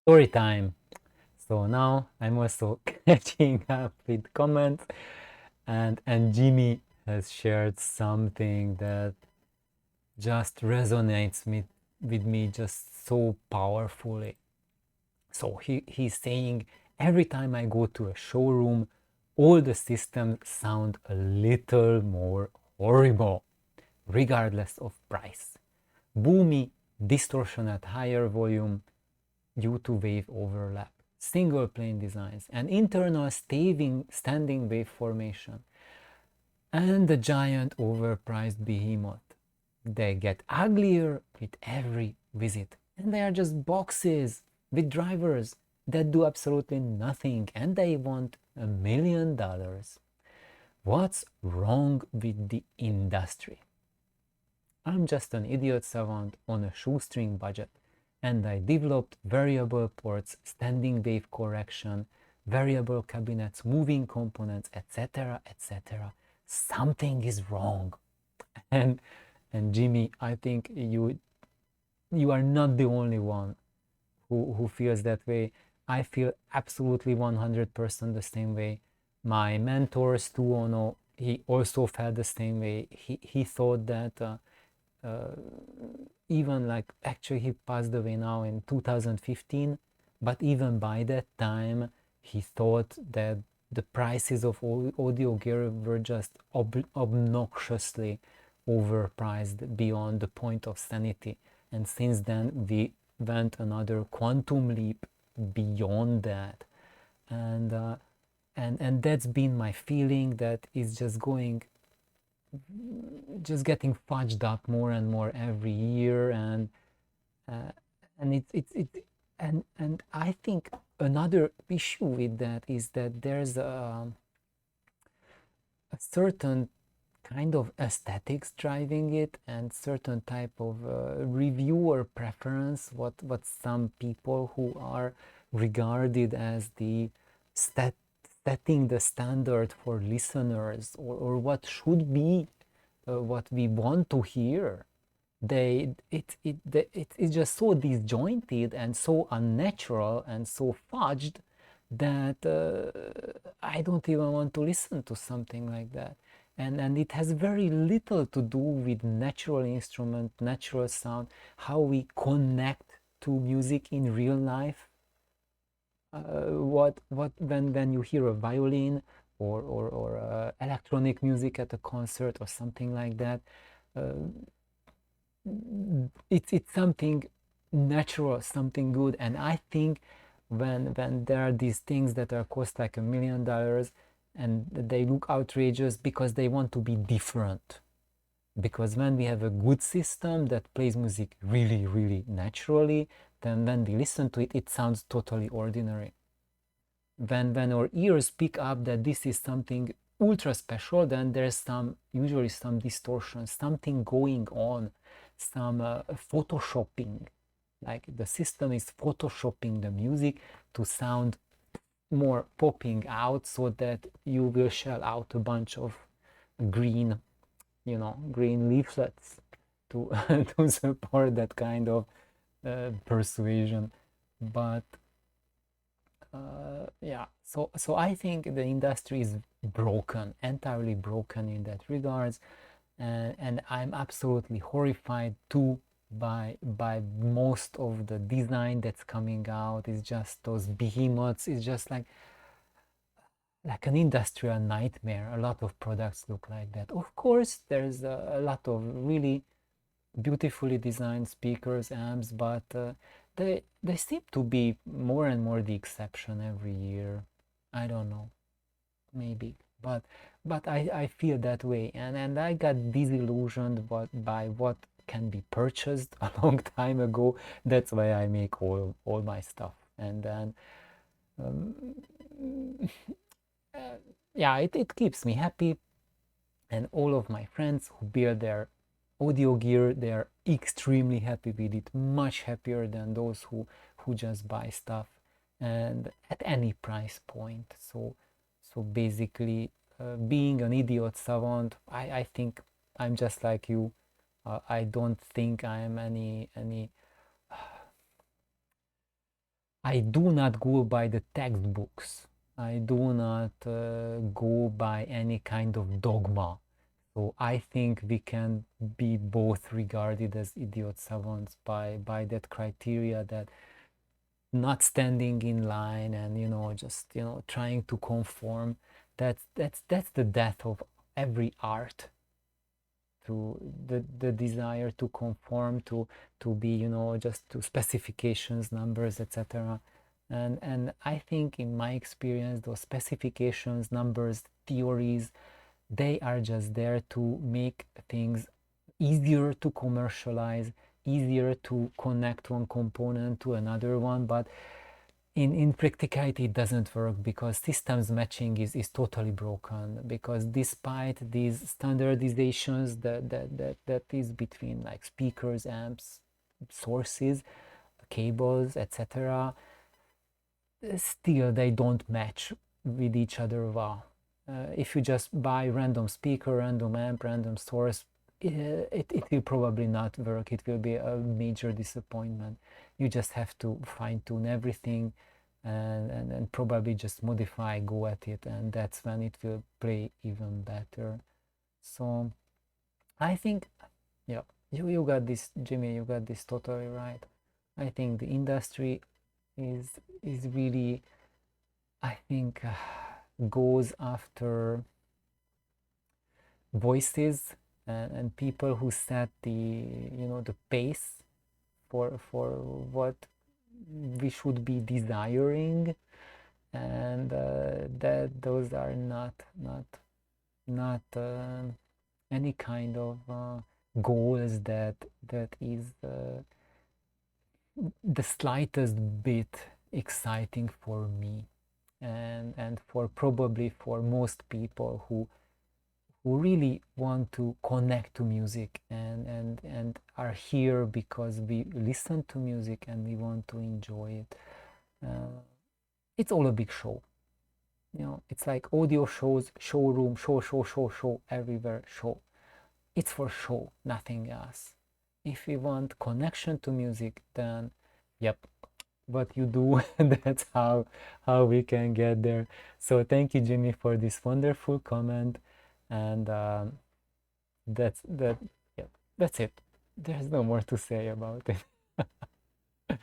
Story time. So now I'm also catching up with comments, and Jimmy has shared something that just resonates with me just so powerfully. So he's saying every time I go to a showroom, all the systems sound a little more horrible, regardless of price. Boomy distortion at higher volume due to wave overlap, single plane designs, and internal standing wave formation, and the giant overpriced behemoth. They get uglier with every visit, and they are just boxes with drivers that do absolutely nothing, and they want $1 million. What's wrong with the industry? I'm just an idiot savant on a shoestring budget, and I developed variable ports, standing wave correction, variable cabinets, moving components, etc., etc. Something is wrong. And Jimmy, I think you are not the only one who feels that way. I feel absolutely 100% the same way. My mentor, Stu Ono, he also felt the same way. He thought that uh, even like actually he passed away now in 2015, but even by that time he thought that the prices of audio gear were just obnoxiously overpriced beyond the point of sanity. And since then we went another quantum leap beyond that. And uh, and and that's been my feeling, that is just getting fudged up more and more every year. Uh, and and I think another issue with that is that there's a certain kind of aesthetics driving it, and certain type of reviewer preference, what some people who are regarded as the stat setting the standard for listeners, or what should be what we want to hear. It's just so disjointed and so unnatural and so fudged that I don't even want to listen to something like that. And it has very little to do with natural instrument, natural sound, how we connect to music in real life. What when you hear a violin, or electronic music at a concert or something like that, uh, it's something natural, something good. And I think when there are these things that are cost like $1 million, and they look outrageous because they want to be different, because when we have a good system that plays music really really naturally, then when we listen to it, it sounds totally ordinary. When our ears pick up that this is something ultra special, then there's usually some distortion, something going on, some photoshopping, like the system is photoshopping the music to sound more popping out, so that you will shell out a bunch of green, green leaflets to to support that kind of persuasion. But yeah, so I think the industry is broken, entirely broken in that regards. And I'm absolutely horrified too by most of the design that's coming out. It's just those behemoths. It's just like an industrial nightmare. A lot of products look like that. Of course, there's a lot of really beautifully designed speakers, amps, but they seem to be more and more the exception every year. I don't know, maybe, but I feel that way, and I got disillusioned by what can be purchased a long time ago. That's why I make all my stuff. And then um, uh, yeah, it keeps me happy. And all of my friends who build their audio gear, they are extremely happy with it, much happier than those who just buy stuff, and at any price point. So basically, being an idiot savant, I think I'm just like you. I don't think I am any I do not go by the textbooks. I do not go by any kind of dogma. So I think we can be both regarded as idiot savants by that criteria, that not standing in line and just trying to conform. That's the death of every art, to the desire to conform, to be just to specifications, numbers, etc. And I think in my experience, those specifications, numbers, theories, they are just there to make things easier to commercialize, easier to connect one component to another one. But in practicality it doesn't work, because systems matching is totally broken, because despite these standardizations that is between like speakers, amps, sources, cables, etc., still they don't match with each other well. If you just buy random speaker, random amp, random source, it will probably not work. It will be a major disappointment. You just have to fine tune everything, and probably just modify, go at it, and that's when it will play even better. So I think, yeah, you got this, Jimmy, you got this totally right. I think the industry is really, I think, goes after voices, and people who set the pace for what we should be desiring, and that those are not any kind of goals that is the slightest bit exciting for me, and for probably for most people who really want to connect to music, and are here because we listen to music and we want to enjoy it. It's all a big show. It's like audio shows, showroom, show, everywhere, show. It's for show, nothing else. If we want connection to music, then yep, what you do, that's how we can get there. So thank you, Jimmy, for this wonderful comment, and that's that. Yep, that's it. There's no more to say about it.